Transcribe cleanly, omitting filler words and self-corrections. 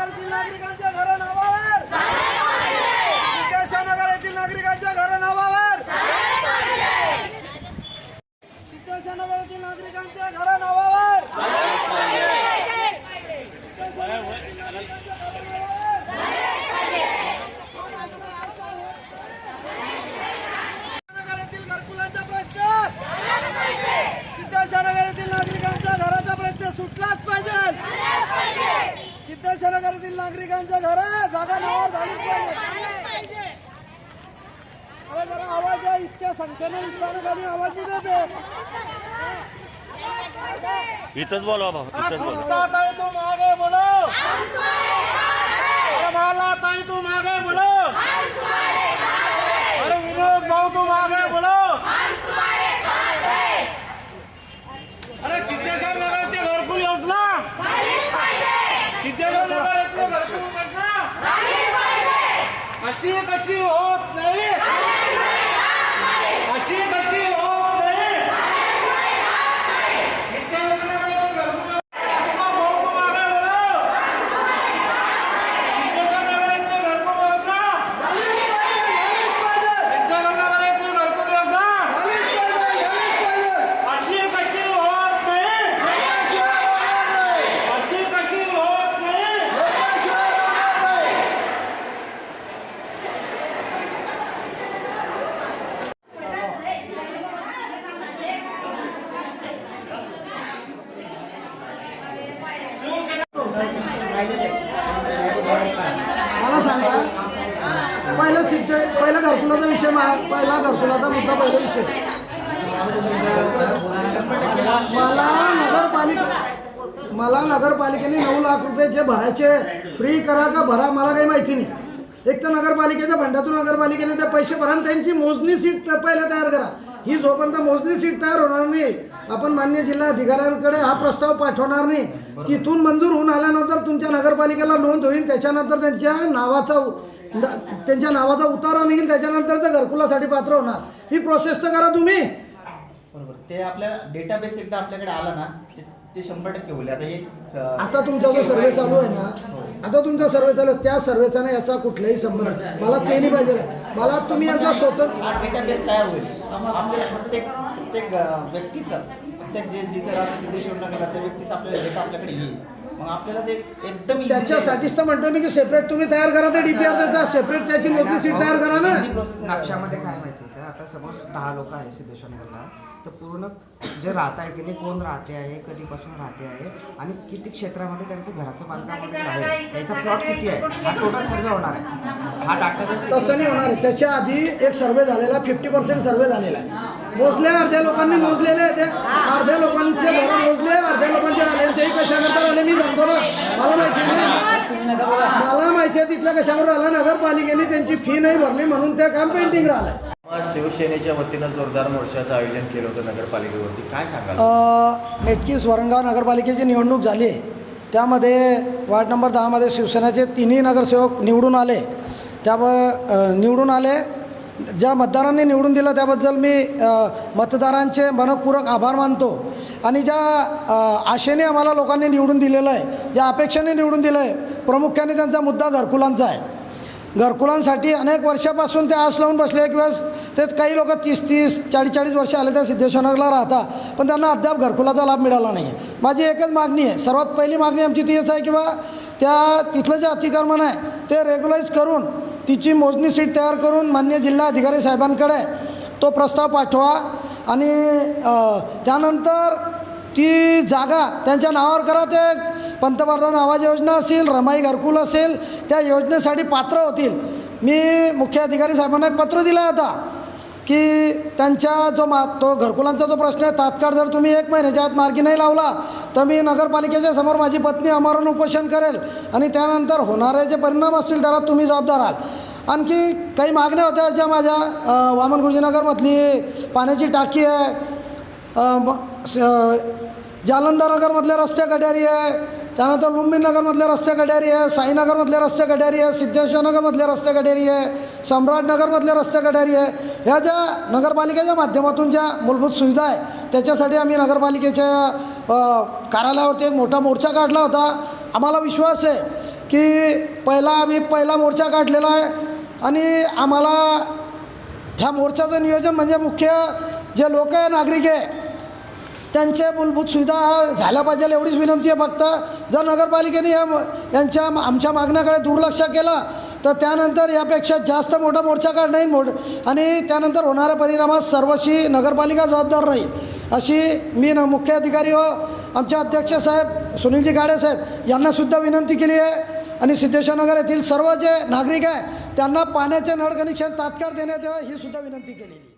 नगरातील नागरिकांच्या घर नावावर सिद्धेश्वर नगर येथील नागरिकांच्या घर नावावर सिद्धेश्वर नगर येथील नागरिकांच्या घर नावावर नगर येथील घरकुलांचा प्रश्न सिद्धेश्वर नगर येथील नागरिकांच्या घराचा प्रश्न सुटलाच पाहिजे। सिद्धेश्वर नगर येथील नागरिकांच्या घर जागा नावावर झालीच पाहिजे। अरे जरा आवाज आहे, इतक्या संख्येने इस्लामखाली आवाज नाही देते। इथंच बोलवा बाबा, इथंच बोलवा। ताई तुम आगे बोलो, अरे माला ताई तुम आगे बोलो, अरे विनोद भाऊ तुम आगे बोलो। अरे सिद्धेश्वर नगर के घरकुल योजना, सिद्धेश्वर नगर के घरकुल योजना अशी कशी होत नाही, अशी कशी होत नाही। सिद्धेश्वर नगर के घरकुल भाऊ तुम आगे बोलो, सिद्धेश्वर नगर के घरकुल योजना, सिद्धेश्वर नगर के घरकुल योजना अशी कशी होत नाही, अशी कशी होत नाही। मला सांगा, पहिला घरकुलाचा विषय, पहिला घरकुलाचा मुद्दा, पहिला विषय मला नगरपालिकेने 9 लाख रुपये जे भरायचे फ्री करा का भरा मला काही माहिती नाही। एक तर नगरपालिकेच्या फंडातून नगरपालिकेने ते पैसे भरा आणि त्यांची मोजणी सीट पहिला तयार करा। ही जोपर्यंत मोजणी सीट तयार होणार नाही, आपण मान्य जिल्हा अधिकाऱ्यांकडे हा प्रस्ताव पाठवणार नाही। तिथून मंजूर होऊन आल्यानंतर तुमच्या नगरपालिकेला नोंद होईल, त्याच्यानंतर त्यांच्या नावाचा उतारा निघेल, त्याच्यानंतर ते घरकुलासाठी पात्र होणार। ही प्रोसेस तर करा तुम्ही। बरोबर, ते आपल्या डेटाबेस एकदा आपल्याकडे आला ना ते 100% होईल। आता तुमचा जो सर्वे चालू आहे ना, आता तुमचा सर्वे चालू आहे, त्या सर्वेचा ना याचा कुठलाही संबंध मला ते नाही पाहिजे। मला तुम्ही याचा स्वतः डेटाबेस तयार होईल, आपल्याला प्रत्येक व्यक्तीचा, प्रत्येक जे जिथे राहते सिद्धेश्वर नगरला त्या व्यक्तीचा आपल्याला डेटा आपल्याकडे येईल। मग आपल्याला ते एकदम त्याच्यासाठीच तर म्हणतो मी की सेपरेट तुम्ही तयार करा ते डीपीआर, त्याचा सेपरेट त्याची मोजणी सीट तयार करा ना। नक्षामध्ये काय माहिती आहे का, आता समज 10 लोक आहे सिद्धेश्वर नगरला, तर पूर्ण जे राहत आहे की नाही, कोण राहते आहे, कधीपासून राहते आहे आणि किती क्षेत्रामध्ये त्यांचं घराचं बांधकाम वगैरे आहे, त्याचा प्लॉट किती आहे, हा टोटल सर्वे होणार आहे। हा डाटाबेस तसं नाही होणार आहे। त्याच्या आधी एक सर्वे झालेला, 50% सर्वे झालेला आहे, मोजले, अर्ध्या लोकांनी मोजलेले आहे, ते अर्ध्या लोकांचे घर मोजले, अर्ध्या लोकांचे राहिले, तेही कशाकरता झाले मी सांगतो ना, मला माहिती नाही, मला माहिती आहे तिथल्या कशावर राहिला, नगरपालिकेने त्यांची फी नाही भरली म्हणून ते काम पेंटिंग राहिलं। शिवसेनेच्या वतीनं जोरदार मोर्चाचं आयोजन केलं होतं नगरपालिकेवरती, काय सांगाल? मेटकी स्वरंगाव नगरपालिकेची निवडणूक झाली, त्यामध्ये वार्ड नंबर 10मध्ये शिवसेनेचे 3ही नगरसेवक निवडून आले। निवडून आले, ज्या मतदारांनी निवडून दिलं त्याबद्दल मी मतदारांचे मनपूर्वक आभार मानतो। आणि ज्या आशेने आम्हाला लोकांनी निवडून दिलेलं आहे, ज्या अपेक्षेने निवडून दिलं आहे, प्रामुख्याने त्यांचा मुद्दा घरकुलांचा आहे। घरकुलांसाठी अनेक वर्षापासून ते आस लावून बसले, किंवा ते काही लोक 30-30, 40-40 वर्ष आले त्या सिद्धेश्वर नगरला राहता, पण त्यांना अद्याप घरकुलाचा लाभ मिळाला नाही। माझी एकच मागणी आहे, सर्वात पहिली मागणी आमची तीच आहे किंवा तिथलं जे अतिक्रमण आहे ते रेग्युलाइज करून तिची मोजणी सीट तयार करून मान्य जिल्हा अधिकारी साहेबांकडे तो प्रस्ताव पाठवा आणि त्यानंतर ती जागा त्यांच्या नावावर करा। ते पंतप्रधान आवास योजना असेल, रमाई घरकुल असेल, त्या योजनेसाठी पात्र होतील। मी मुख्य अधिकारी साहेबांना एक पत्र दिलं आहे आता की त्यांच्या तो घरकुलांचा जो प्रश्न आहे, तात्काळ जर तुम्ही 1 महिन्याच्या आत मार्गी नाही लावला तर मी नगरपालिकेच्या समोर माझी पत्नी आमरण उपोषण करेल आणि त्यानंतर होणारे जे परिणाम असतील त्याला तुम्ही जबाबदार आहात। आणखी काही मागण्या होत्या ज्या माझ्या वामन गुरुजीनगरमधली पाण्याची टाकी आहे, जालंधर नगरमधले रस्ते गटारी आहे, त्यानंतर लुंबिनी नगरमधले रस्ते गटारी आहे, साईनगरमधले रस्ते गटारी आहे, सिद्धेश्वर नगरमधले रस्ते गटारी आहे, सम्राटनगरमधले रस्ते गटारी आहे। ह्या ज्या नगरपालिकेच्या माध्यमातून ज्या मूलभूत सुविधा आहे त्याच्यासाठी आम्ही नगरपालिकेच्या कार्यालयावरती एक मोठा मोर्चा काढला होता। आम्हाला विश्वास आहे की पहिला मोर्चा काढलेला आहे आणि आम्हाला ह्या मोर्चाचं नियोजन म्हणजे मुख्य जे लोक आहे नागरिक आहे त्यांचे मूलभूत सुविधा झाल्या पाहिजे एवढीच विनंती आहे फक्त. जर नगरपालिकेने आमच्या मागण्याकडे दुर्लक्ष केलं तर त्यानंतर यापेक्षा जास्त मोठा मोर्चा काढणं येईल आणि त्यानंतर होणाऱ्या परिणामात सर्वस्वी नगरपालिका जबाबदार राहील अशी मी मुख्य अधिकारी व आमचे अध्यक्ष साहेब सुनीलजी गाडे साहेब यांनासुद्धा विनंती केली आहे आणि सिद्धेश्वर नगर येथील सर्व जे नागरिक आहे त्यांना पाण्याचे नळ कनेक्शन तात्काळ देण्यात यावं ही सुद्धा विनंती केलेली आहे.